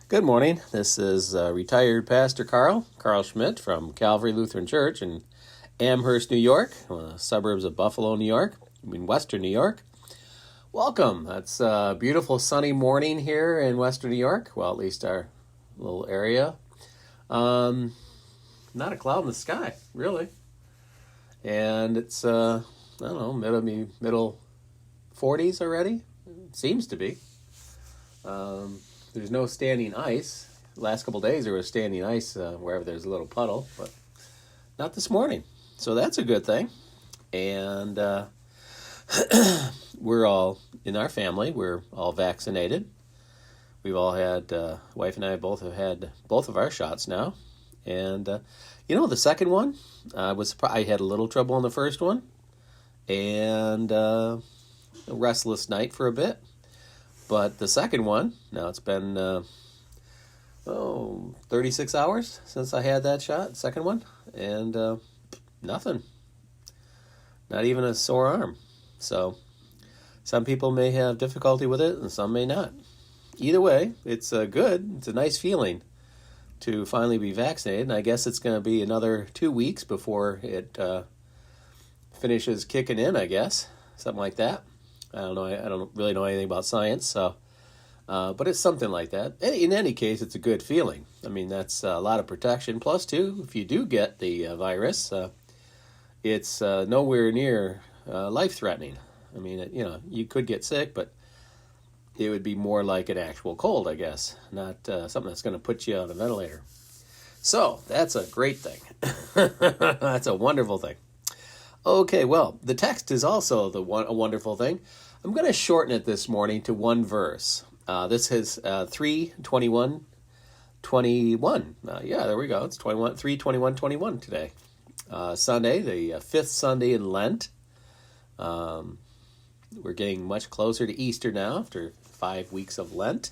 Good morning. This is retired Pastor Karl Schmidt from Calvary Lutheran Church in Amherst, New York, one of the suburbs of Buffalo, New York, Western New York. Welcome. It's a beautiful sunny morning here in Western New York. Well, at least our little area. Not a cloud in the sky, really. And it's, I don't know, middle 40s already. Seems to be. There's no standing ice. The last couple of days there was standing ice wherever there's a little puddle, but not this morning. So that's a good thing. And we're all, in our family, we're all vaccinated. We've all had, wife and I both have had both of our shots now. And, the second one, I had a little trouble on the first one. And a restless night for a bit. But the second one, now it's been 36 hours since I had that shot, second one, and nothing. Not even a sore arm. So some people may have difficulty with it and some may not. Either way, it's good. It's a nice feeling to finally be vaccinated. And I guess it's going to be another 2 weeks before it finishes kicking in, I guess. Something like that. I don't know. I don't really know anything about science, so, but it's something like that. In any case, it's a good feeling. I mean, that's a lot of protection. Plus, too, if you do get the virus, it's nowhere near life-threatening. I mean, you could get sick, but it would be more like an actual cold, I guess, not something that's going to put you on a ventilator. So that's a great thing. That's a wonderful thing. Okay, well, the text is also a wonderful thing. I'm going to shorten it this morning to one verse. This is 3:21:21. There we go. It's 3:21:21 today. Sunday, the fifth Sunday in Lent. We're getting much closer to Easter now after 5 weeks of Lent.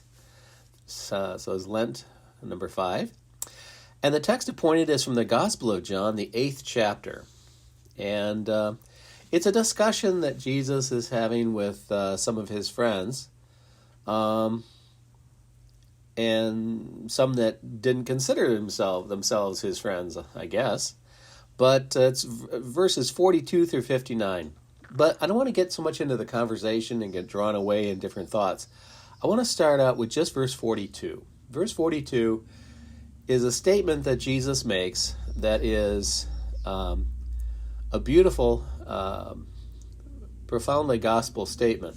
So it's Lent number 5. And the text appointed is from the Gospel of John, the 8th chapter. And it's a discussion that Jesus is having with some of his friends, and some that didn't consider themselves his friends, I guess. But it's verses 42 through 59. But I don't want to get so much into the conversation and get drawn away in different thoughts. I want to start out with just verse 42. Verse 42 is a statement that Jesus makes that is a beautiful, profoundly gospel statement.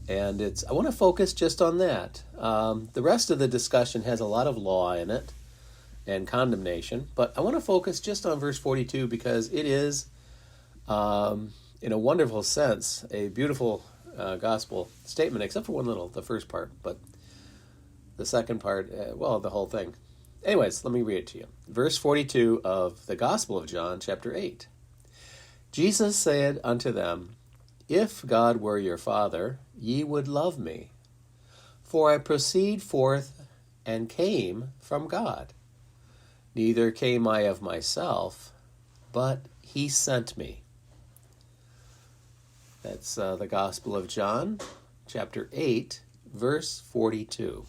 And I want to focus just on that. The rest of the discussion has a lot of law in it and condemnation, but I want to focus just on verse 42 because it is, in a wonderful sense, a beautiful gospel statement, except for the first part, but the second part, the whole thing. Anyways, let me read it to you. Verse 42 of the Gospel of John, chapter 8. Jesus said unto them, If God were your Father, ye would love me, for I proceed forth and came from God. Neither came I of myself, but he sent me. That's the Gospel of John, chapter 8, verse 42.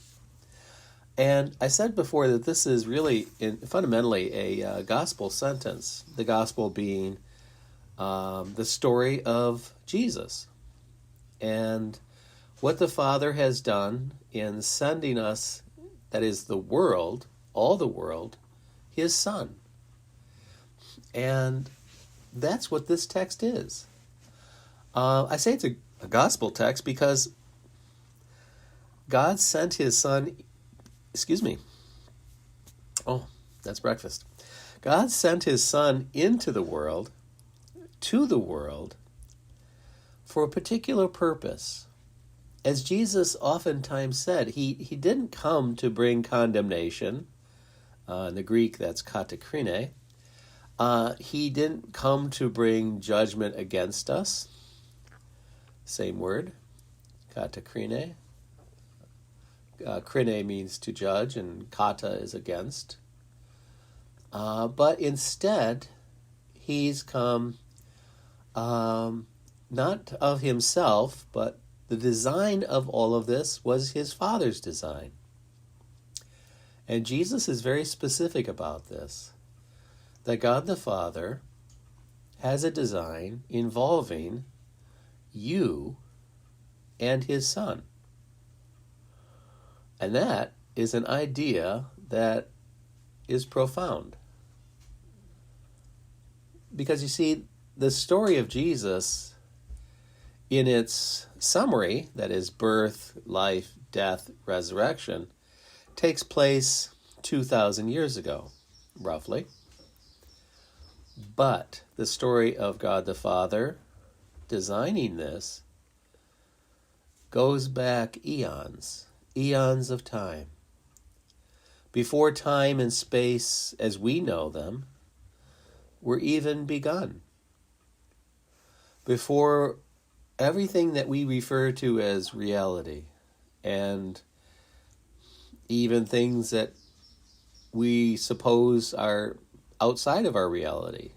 And I said before that this is really fundamentally a gospel sentence, the gospel being the story of Jesus and what the Father has done in sending us, that is the world, all the world, his Son. And that's what this text is. I say it's a gospel text because God sent his Son. Excuse me. Oh, that's breakfast. God sent his Son into the world, to the world, for a particular purpose. As Jesus oftentimes said, he didn't come to bring condemnation. In the Greek, that's katakrine. He didn't come to bring judgment against us. Same word, katakrine. Krine means to judge, and kata is against. But instead, he's come not of himself, but the design of all of this was his Father's design. And Jesus is very specific about this, that God the Father has a design involving you and his Son. And that is an idea that is profound. Because you see, the story of Jesus, in its summary, that is birth, life, death, resurrection, takes place 2,000 years ago, roughly. But the story of God the Father designing this goes back eons of time. Before time and space as we know them were even begun. Before everything that we refer to as reality, and even things that we suppose are outside of our reality,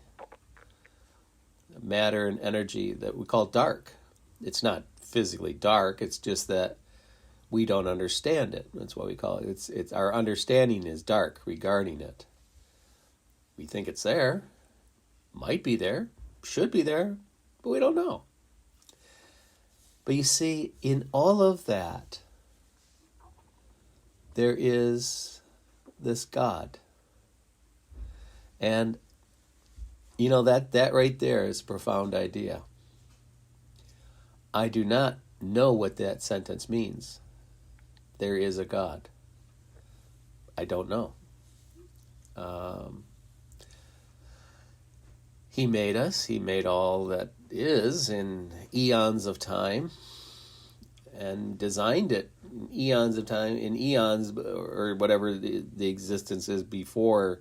matter and energy that we call dark. It's not physically dark, it's just that we don't understand it. That's what we call it. It's our understanding is dark regarding it. We think it's there, might be there, should be there, but we don't know. But you see, in all of that, there is this God. And, you know, that right there is a profound idea. I do not know what that sentence means. There is a God. I don't know. He made us. He made all that is in eons of time and designed it in eons of time, in eons or whatever the existence is before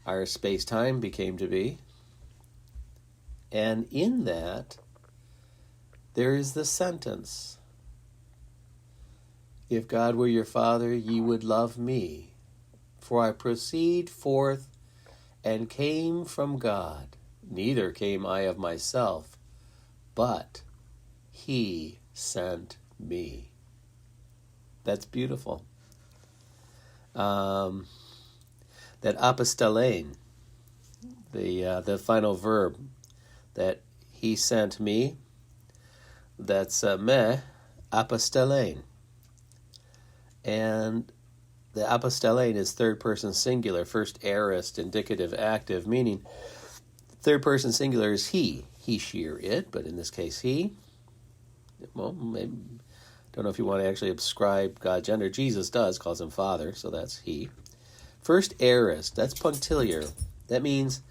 our space-time became to be. And in that, there is the sentence, if God were your Father, ye would love me, for I proceed forth and came from God. Neither came I of myself, but he sent me. That's beautiful. That apostellein, the final verb, that he sent me, that's me apostellein. And the apostellein is third person singular, first aorist, indicative, active, meaning third person singular is he, she, or it, but in this case he. Well, maybe, don't know if you want to actually ascribe God gender. Jesus does, calls him Father, so that's he. First aorist, that's punctiliar. That means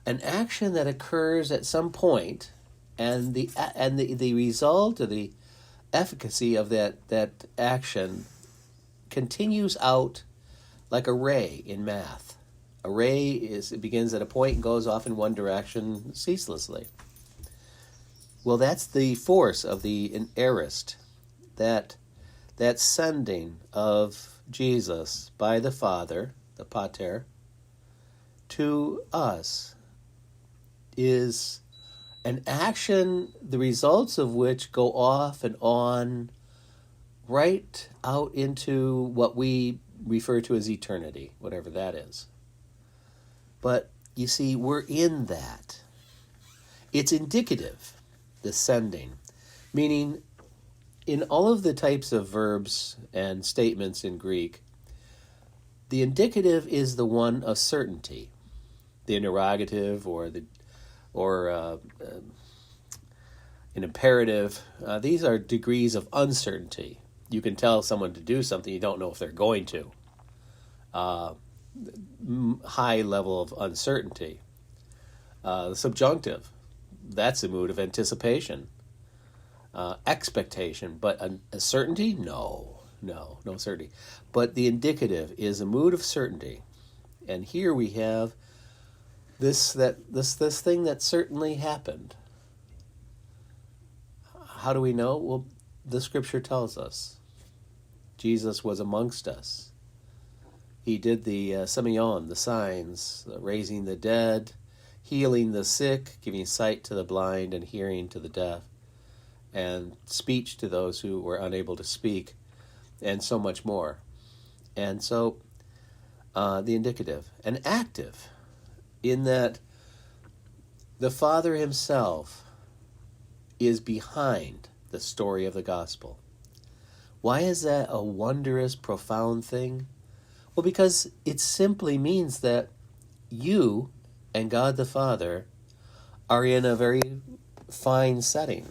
an action that occurs at some point, and the result or the efficacy of that action continues out like a ray in math. A ray it begins at a point and goes off in one direction ceaselessly. Well, that's the force of the aorist, that sending of Jesus by the Father, the Pater, to us is an action, the results of which go off and on right out into what we refer to as eternity, whatever that is. But you see, we're in that. It's indicative, the sending, meaning in all of the types of verbs and statements in Greek, the indicative is the one of certainty. The interrogative or an imperative, these are degrees of uncertainty. You can tell someone to do something, you don't know if they're going to. High level of uncertainty. The subjunctive, that's a mood of anticipation, expectation, but a certainty? No certainty. But the indicative is a mood of certainty. And here we have this thing that certainly happened. How do we know? Well, the scripture tells us. Jesus was amongst us. He did the semeion, the signs, raising the dead, healing the sick, giving sight to the blind and hearing to the deaf, and speech to those who were unable to speak, and so much more. And so the indicative, and active, in that the Father himself is behind the story of the gospel. Why is that a wondrous, profound thing? Well, because it simply means that you and God the Father are in a very fine setting.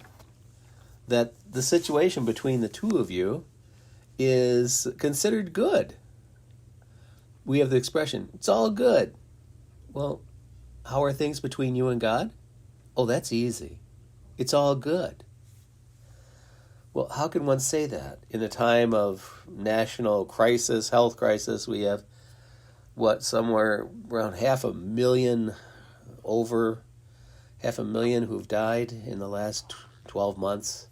That the situation between the two of you is considered good. We have the expression, it's all good. Well, how are things between you and God? Oh, that's easy. It's all good. Well, how can one say that? In a time of national crisis, health crisis, we have, somewhere around over 500,000 who've died in the last 12 months.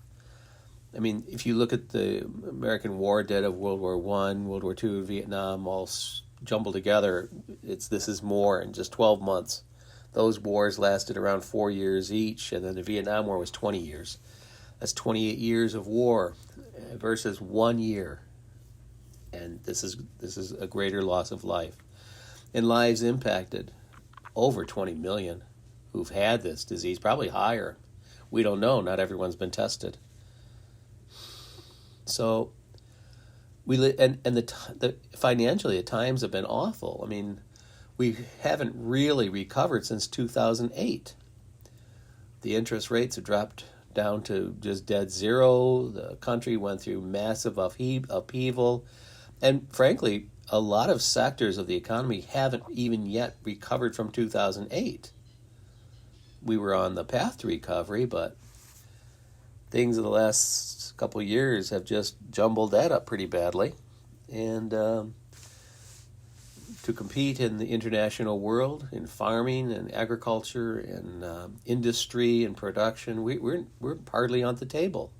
I mean, if you look at the American war dead of World War I, World War II, Vietnam, all jumbled together, this is more in just 12 months. Those wars lasted around 4 years each, and then the Vietnam War was 20 years. That's 28 years of war versus 1 year. And this is a greater loss of life. And lives impacted, over 20 million who've had this disease, probably higher. We don't know. Not everyone's been tested. So financially, the times have been awful. I mean, we haven't really recovered since 2008. The interest rates have dropped down to just dead zero. The country went through massive upheaval. And frankly, a lot of sectors of the economy haven't even yet recovered from 2008. We were on the path to recovery, but things in the last couple of years have just jumbled that up pretty badly. And to compete in the international world, in farming and agriculture and industry and production, we're hardly on the table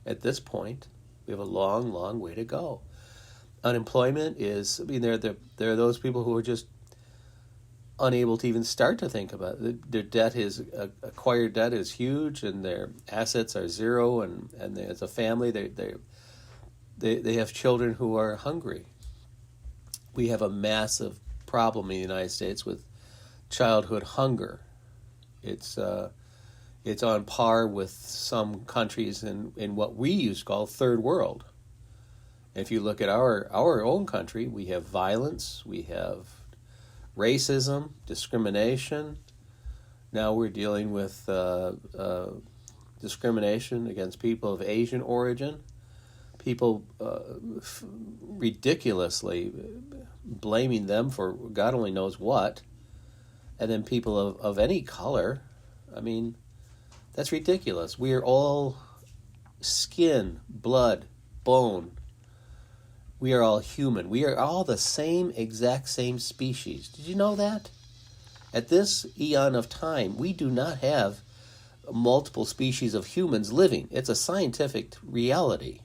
at this point. We have a long, long way to go. Unemployment is, there are those people who are just unable to even start to think about it. Their debt acquired debt is huge, and their assets are zero, and as a family, they have children who are hungry. We have a massive problem in the United States with childhood hunger. It's on par with some countries in what we used to call third world. If you look at our own country, we have violence, we have racism, discrimination. Now we're dealing with discrimination against people of Asian origin. People ridiculously blaming them for God only knows what. And then people of any color. I mean, that's ridiculous. We are all skin, blood, bone. We are all human. We are all the exact same species. Did you know that? At this eon of time, we do not have multiple species of humans living. It's a scientific reality.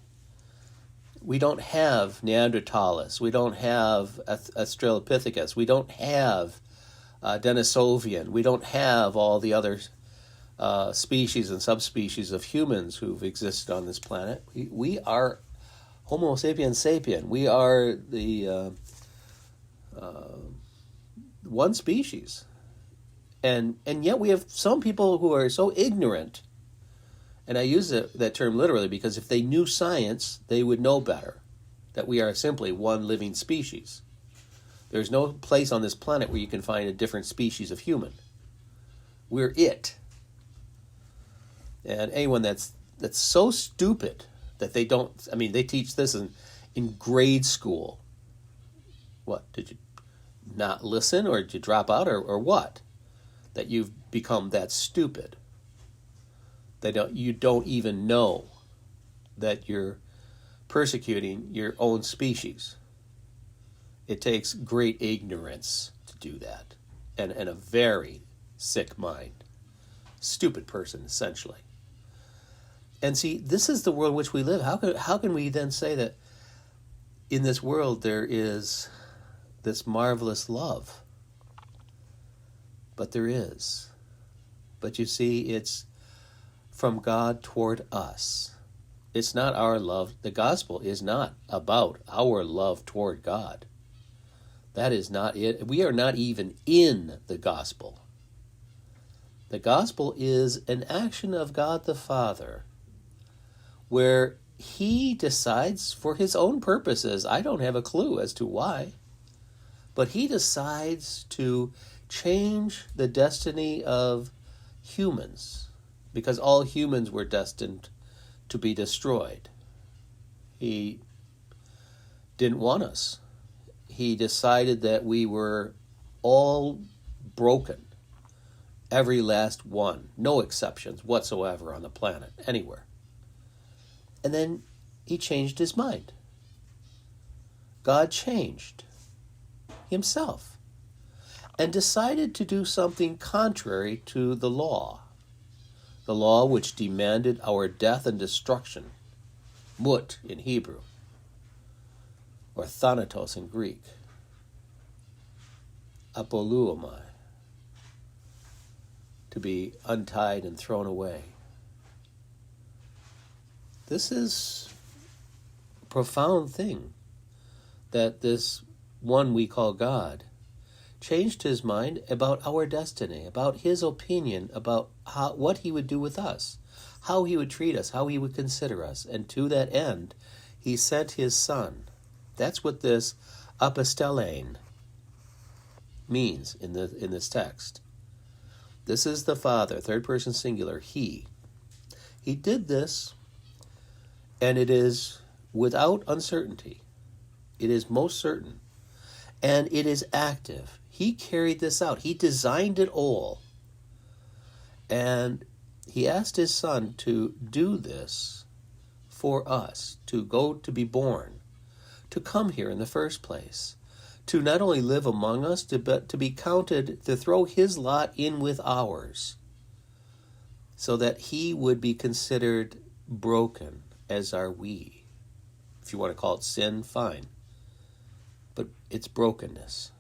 We don't have Neanderthals. We don't have Australopithecus. We don't have Denisovian. We don't have all the other species and subspecies of humans who've existed on this planet. We are Homo sapiens sapien. We are the one species. And yet we have some people who are so ignorant, and I use that term literally because if they knew science, they would know better, that we are simply one living species. There's no place on this planet where you can find a different species of human. We're it. And anyone that's so stupid that they don't, they teach this in grade school. What, did you not listen, or did you drop out, or what? That you've become that stupid. You don't even know that you're persecuting your own species. It takes great ignorance to do that, and a very sick mind. Stupid person, essentially. And see, this is the world in which we live. How can we then say that in this world there is this marvelous love? But there is. But you see, it's from God toward us. It's not our love. The gospel is not about our love toward God. That is not it. We are not even in the gospel. The gospel is an action of God the Father where he decides for his own purposes. I don't have a clue as to why, but he decides to change the destiny of humans because all humans were destined to be destroyed. He didn't want us. He decided that we were all broken. Every last one. No exceptions whatsoever on the planet, anywhere. And then he changed his mind. God changed himself and decided to do something contrary to the law which demanded our death and destruction, mut in Hebrew, or thanatos in Greek, apoluomai, to be untied and thrown away. This is a profound thing, that this one we call God changed his mind about our destiny, about his opinion, about what he would do with us, how he would treat us, how he would consider us. And to that end, he sent his Son. That's what this apostellein means in this text. This is the Father, third person singular, he. He did this, and it is without uncertainty. It is most certain. And it is active. He carried this out. He designed it all. And he asked his Son to do this for us, to go to be born, to come here in the first place, to not only live among us, but to be counted, to throw his lot in with ours, so that he would be considered broken, as are we. If you want to call it sin, fine. But it's brokenness.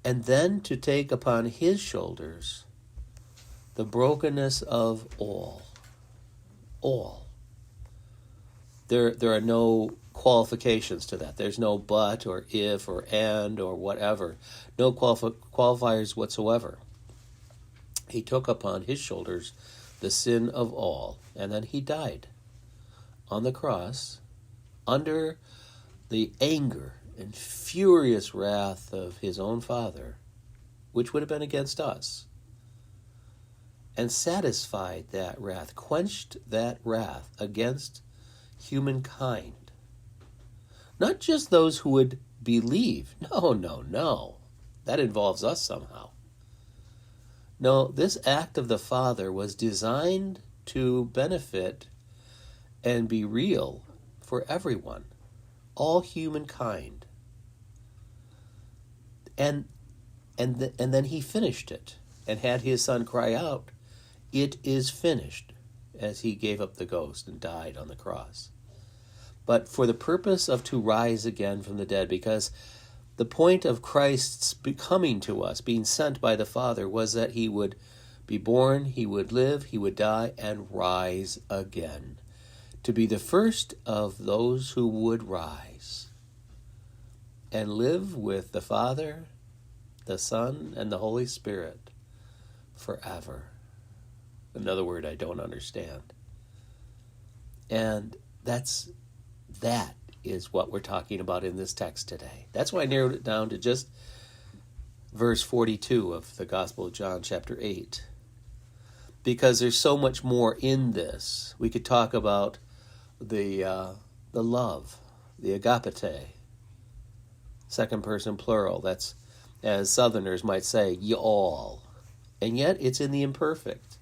And then to take upon his shoulders the brokenness of all. All. There are no qualifications to that. There's no but or if or and or whatever. No qualifiers whatsoever. He took upon his shoulders the sin of all, and then he died on the cross under the anger and furious wrath of his own Father, which would have been against us, and satisfied that wrath, quenched that wrath against humankind. Not just those who would believe. No. That involves us somehow. No, this act of the Father was designed to benefit and be real for everyone, all humankind. And then he finished it and had his Son cry out, "It is finished," as he gave up the ghost and died on the cross. But for the purpose of to rise again from the dead, because the point of Christ's coming to us, being sent by the Father, was that he would be born, he would live, he would die, and rise again, to be the first of those who would rise and live with the Father, the Son, and the Holy Spirit forever. Another word I don't understand. And that is what we're talking about in this text today. That's why I narrowed it down to just verse 42 of the Gospel of John, chapter 8. Because there's so much more in this. We could talk about the love, the agapete, second person plural. That's, as Southerners might say, y'all. And yet it's in the imperfect,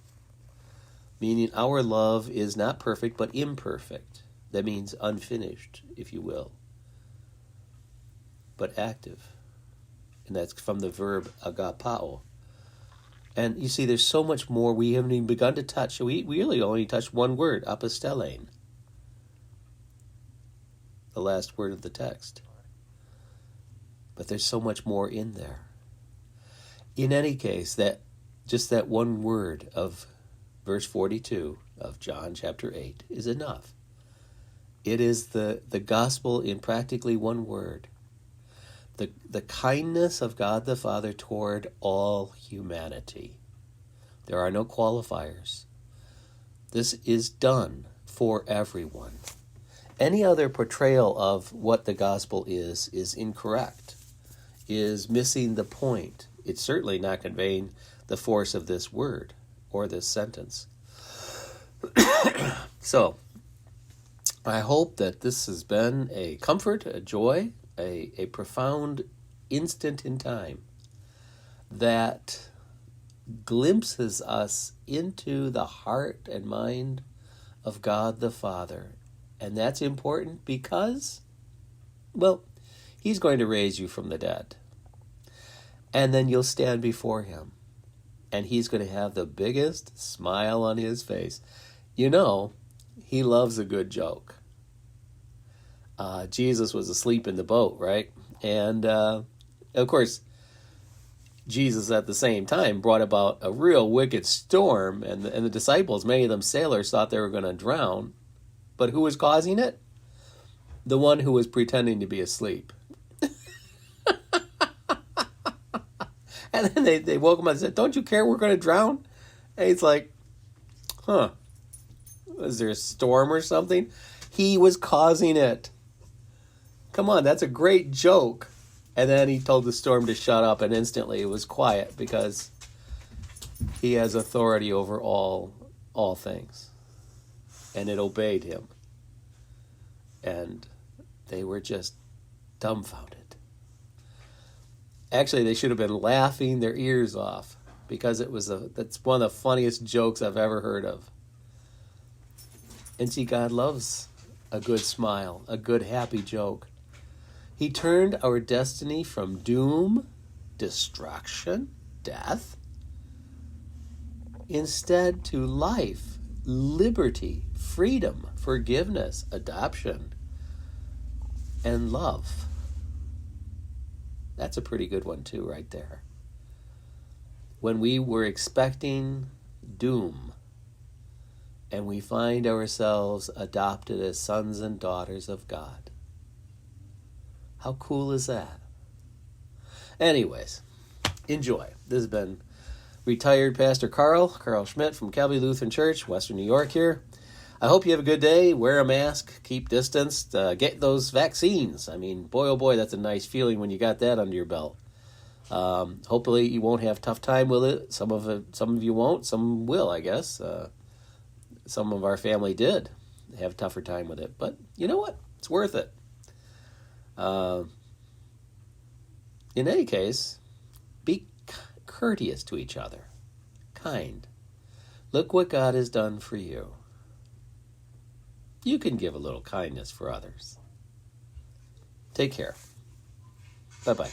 meaning our love is not perfect but imperfect. That means unfinished, if you will, but active. And that's from the verb agapao. And you see, there's so much more we haven't even begun to touch. We really only touched one word, apostellein, the last word of the text. But there's so much more in there. In any case, that one word of verse 42 of John chapter 8 is enough. It is the gospel in practically one word. the kindness of God the Father toward all humanity. There are no qualifiers. This is done for everyone. Any other portrayal of what the gospel is incorrect, is missing the point. It's certainly not conveying the force of this word or this sentence. So, I hope that this has been a comfort, a joy, a profound instant in time that glimpses us into the heart and mind of God the Father. And that's important because, well, He's going to raise you from the dead. And then you'll stand before Him. And He's going to have the biggest smile on His face. You know, He loves a good joke. Jesus was asleep in the boat, right? And, of course, Jesus at the same time brought about a real wicked storm, and the disciples, many of them sailors, thought they were going to drown. But who was causing it? The one who was pretending to be asleep. And then they woke him up and said, "Don't you care we're going to drown?" And he's like, was there a storm or something? He was causing it. Come on, that's a great joke. And then he told the storm to shut up, and instantly it was quiet because He has authority over all things. And it obeyed Him. And they were just dumbfounded. Actually, they should have been laughing their ears off because that's one of the funniest jokes I've ever heard of. And see, God loves a good smile, a good happy joke. He turned our destiny from doom, destruction, death, instead to life, liberty, freedom, forgiveness, adoption, and love. That's a pretty good one too, right there. When we were expecting doom, and we find ourselves adopted as sons and daughters of God. How cool is that? Anyways, enjoy. This has been retired Pastor Karl Schmidt from Calvary Lutheran Church, Western New York here. I hope you have a good day. Wear a mask, keep distance, get those vaccines. I mean, boy, oh boy, that's a nice feeling when you got that under your belt. Hopefully you won't have a tough time with it. Some of you won't, some will, I guess. Some of our family did have a tougher time with it. But you know what? It's worth it. In any case, be courteous to each other. Kind. Look what God has done for you. You can give a little kindness for others. Take care. Bye-bye.